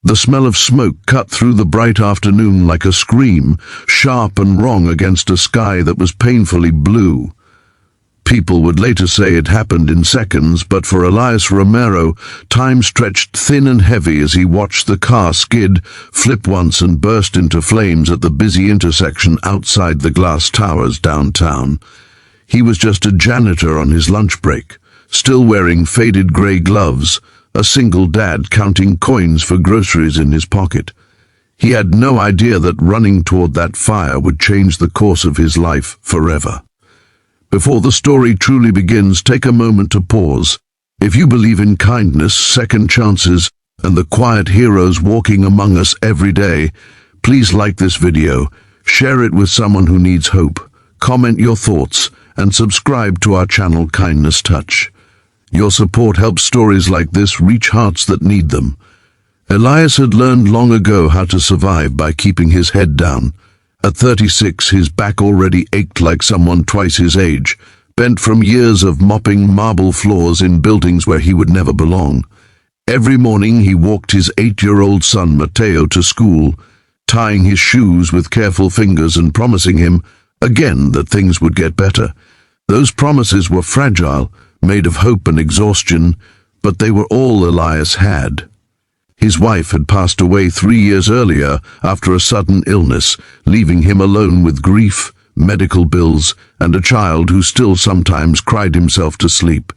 The smell of smoke cut through the bright afternoon like a scream, sharp and wrong against a sky that was painfully blue. People would later say it happened in seconds, but for Elias Romero, time stretched thin and heavy as he watched the car skid, flip once and burst into flames at the busy intersection outside the glass towers downtown. He was just a janitor on his lunch break, still wearing faded grey gloves, a single dad counting coins for groceries in his pocket. He had no idea that running toward that fire would change the course of his life forever. Before the story truly begins, take a moment to pause. If you believe in kindness, second chances, and the quiet heroes walking among us every day, please like this video, share it with someone who needs hope, comment your thoughts, and subscribe to our channel Kindness Touch. Your support helps stories like this reach hearts that need them. Elias had learned long ago how to survive by keeping his head down. At 36, his back already ached like someone twice his age, bent from years of mopping marble floors in buildings where he would never belong. Every morning he walked his 8-year-old son Mateo to school, tying his shoes with careful fingers and promising him, again, that things would get better. Those promises were fragile, made of hope and exhaustion, but they were all Elias had. His wife had passed away 3 years earlier after a sudden illness, leaving him alone with grief, medical bills, and a child who still sometimes cried himself to sleep.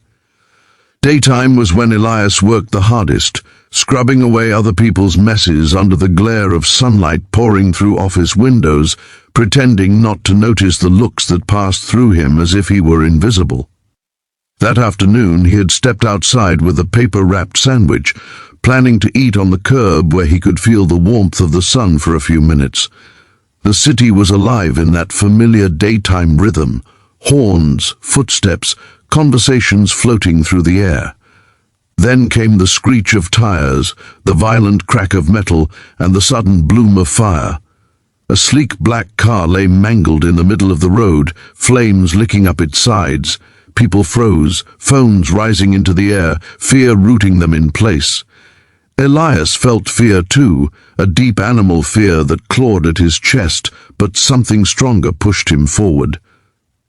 Daytime was when Elias worked the hardest, scrubbing away other people's messes under the glare of sunlight pouring through office windows, pretending not to notice the looks that passed through him as if he were invisible. That afternoon he had stepped outside with a paper-wrapped sandwich, planning to eat on the curb where he could feel the warmth of the sun for a few minutes. The city was alive in that familiar daytime rhythm, horns, footsteps, conversations floating through the air. Then came the screech of tires, the violent crack of metal, and the sudden bloom of fire. A sleek black car lay mangled in the middle of the road, flames licking up its sides. People froze, phones rising into the air, fear rooting them in place. Elias felt fear too, a deep animal fear that clawed at his chest, but something stronger pushed him forward.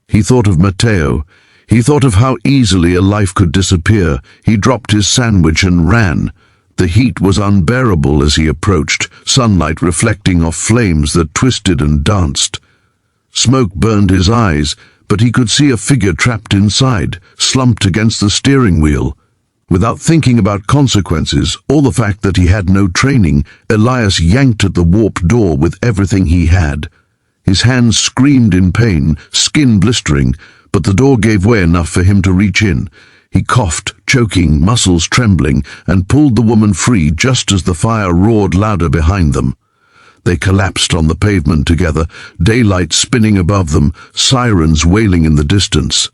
He thought of Mateo. He thought of how easily a life could disappear. He dropped his sandwich and ran. The heat was unbearable as he approached, sunlight reflecting off flames that twisted and danced. Smoke burned his eyes, but he could see a figure trapped inside, slumped against the steering wheel. Without thinking about consequences or the fact that he had no training, Elias yanked at the warped door with everything he had. His hands screamed in pain, skin blistering, but the door gave way enough for him to reach in. He coughed, choking, muscles trembling, and pulled the woman free just as the fire roared louder behind them. They collapsed on the pavement together, daylight spinning above them, sirens wailing in the distance.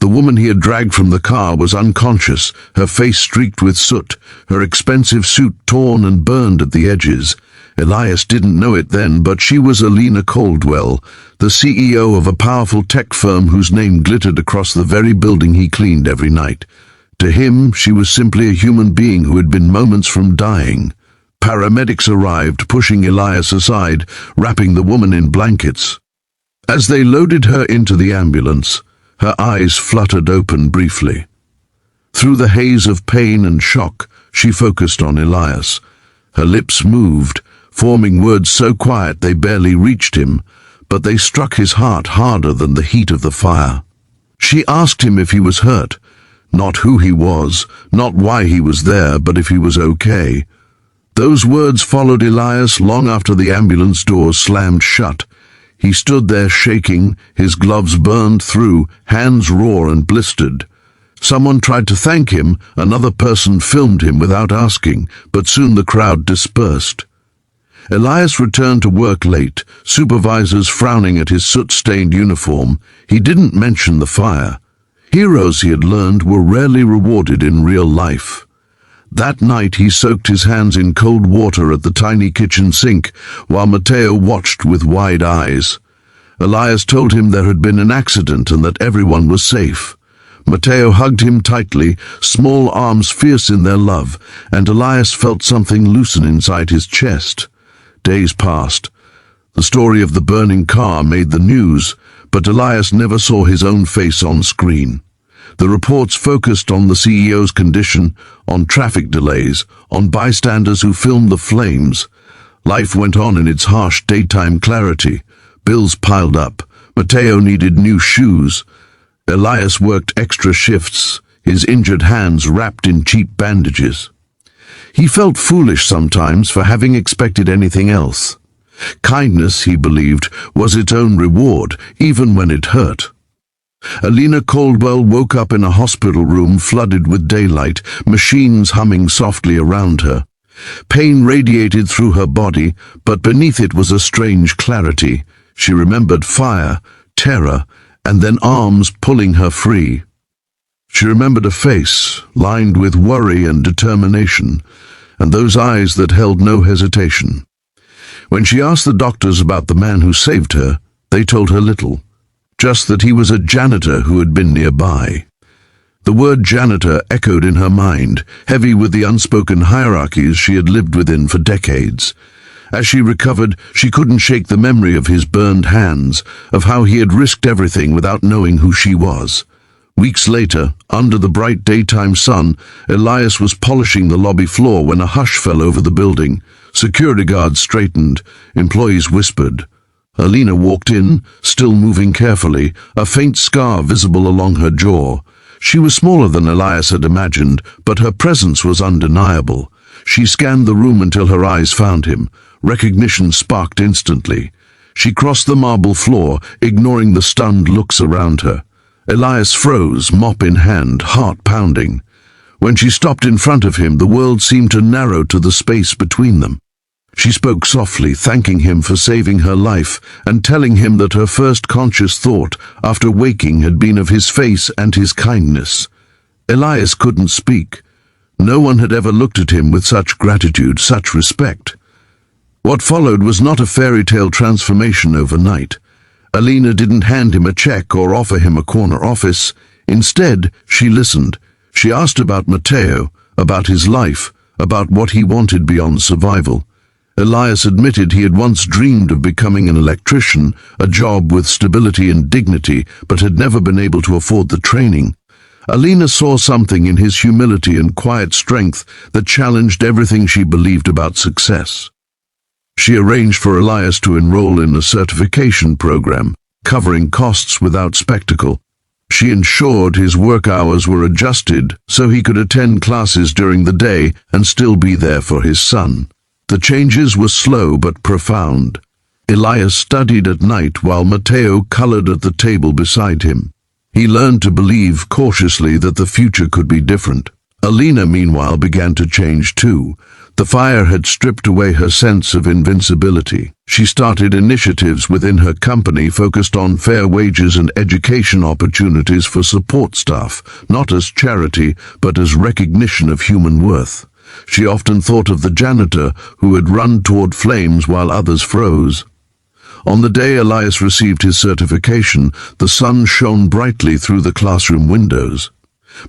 The woman he had dragged from the car was unconscious, her face streaked with soot, her expensive suit torn and burned at the edges. Elias didn't know it then, but she was Alina Caldwell, the CEO of a powerful tech firm whose name glittered across the very building he cleaned every night. To him, she was simply a human being who had been moments from dying. Paramedics arrived, pushing Elias aside, wrapping the woman in blankets. As they loaded her into the ambulance, her eyes fluttered open briefly. Through the haze of pain and shock, she focused on Elias. Her lips moved, forming words so quiet they barely reached him, but they struck his heart harder than the heat of the fire. She asked him if he was hurt, not who he was, not why he was there, but if he was okay. Those words followed Elias long after the ambulance doors slammed shut. He stood there shaking, his gloves burned through, hands raw and blistered. Someone tried to thank him, another person filmed him without asking, but soon the crowd dispersed. Elias returned to work late, supervisors frowning at his soot-stained uniform. He didn't mention the fire. Heroes, he had learned, were rarely rewarded in real life. That night he soaked his hands in cold water at the tiny kitchen sink, while Mateo watched with wide eyes. Elias told him there had been an accident and that everyone was safe. Matteo hugged him tightly, small arms fierce in their love, and Elias felt something loosen inside his chest. Days passed. The story of the burning car made the news, but Elias never saw his own face on screen. The reports focused on the CEO's condition, on traffic delays, on bystanders who filmed the flames. Life went on in its harsh daytime clarity. Bills piled up. Matteo needed new shoes. Elias worked extra shifts, his injured hands wrapped in cheap bandages. He felt foolish sometimes for having expected anything else. Kindness, he believed, was its own reward, even when it hurt. Alina Caldwell woke up in a hospital room flooded with daylight, machines humming softly around her. Pain radiated through her body, but beneath it was a strange clarity. She remembered fire, terror, and then arms pulling her free. She remembered a face, lined with worry and determination, and those eyes that held no hesitation. When she asked the doctors about the man who saved her, they told her little. Just that he was a janitor who had been nearby. The word janitor echoed in her mind, heavy with the unspoken hierarchies she had lived within for decades. As she recovered, she couldn't shake the memory of his burned hands, of how he had risked everything without knowing who she was. Weeks later, under the bright daytime sun, Elias was polishing the lobby floor when a hush fell over the building. Security guards straightened, employees whispered. Alina walked in, still moving carefully, a faint scar visible along her jaw. She was smaller than Elias had imagined, but her presence was undeniable. She scanned the room until her eyes found him. Recognition sparked instantly. She crossed the marble floor, ignoring the stunned looks around her. Elias froze, mop in hand, heart pounding. When she stopped in front of him, the world seemed to narrow to the space between them. She spoke softly, thanking him for saving her life, and telling him that her first conscious thought after waking had been of his face and his kindness. Elias couldn't speak. No one had ever looked at him with such gratitude, such respect. What followed was not a fairy tale transformation overnight. Alina didn't hand him a check or offer him a corner office. Instead, she listened. She asked about Matteo, about his life, about what he wanted beyond survival. Elias admitted he had once dreamed of becoming an electrician, a job with stability and dignity, but had never been able to afford the training. Alina saw something in his humility and quiet strength that challenged everything she believed about success. She arranged for Elias to enroll in a certification program, covering costs without spectacle. She ensured his work hours were adjusted so he could attend classes during the day and still be there for his son. The changes were slow but profound. Elias studied at night while Matteo colored at the table beside him. He learned to believe cautiously that the future could be different. Alina, meanwhile, began to change too. The fire had stripped away her sense of invincibility. She started initiatives within her company focused on fair wages and education opportunities for support staff, not as charity, but as recognition of human worth. She often thought of the janitor who had run toward flames while others froze. On the day Elias received his certification, the sun shone brightly through the classroom windows.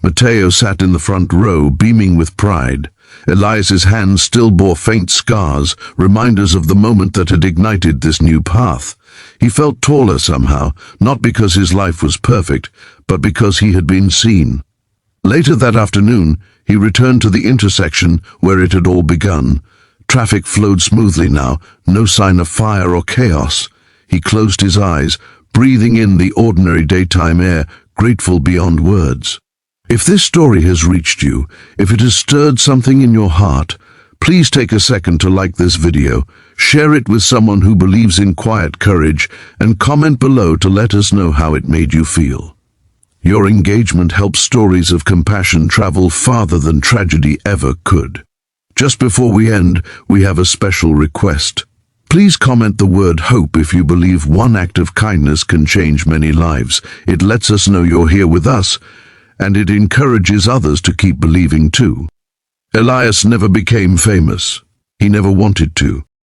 Matteo sat in the front row, beaming with pride. Elias's hands still bore faint scars, reminders of the moment that had ignited this new path. He felt taller somehow, not because his life was perfect, but because he had been seen. Later that afternoon, he returned to the intersection where it had all begun. Traffic flowed smoothly now, no sign of fire or chaos. He closed his eyes, breathing in the ordinary daytime air, grateful beyond words. If this story has reached you, if it has stirred something in your heart, please take a second to like this video, share it with someone who believes in quiet courage, and comment below to let us know how it made you feel. Your engagement helps stories of compassion travel farther than tragedy ever could. Just before we end, we have a special request. Please comment the word hope if you believe one act of kindness can change many lives. It lets us know you're here with us, and it encourages others to keep believing too. Elias never became famous. He never wanted to.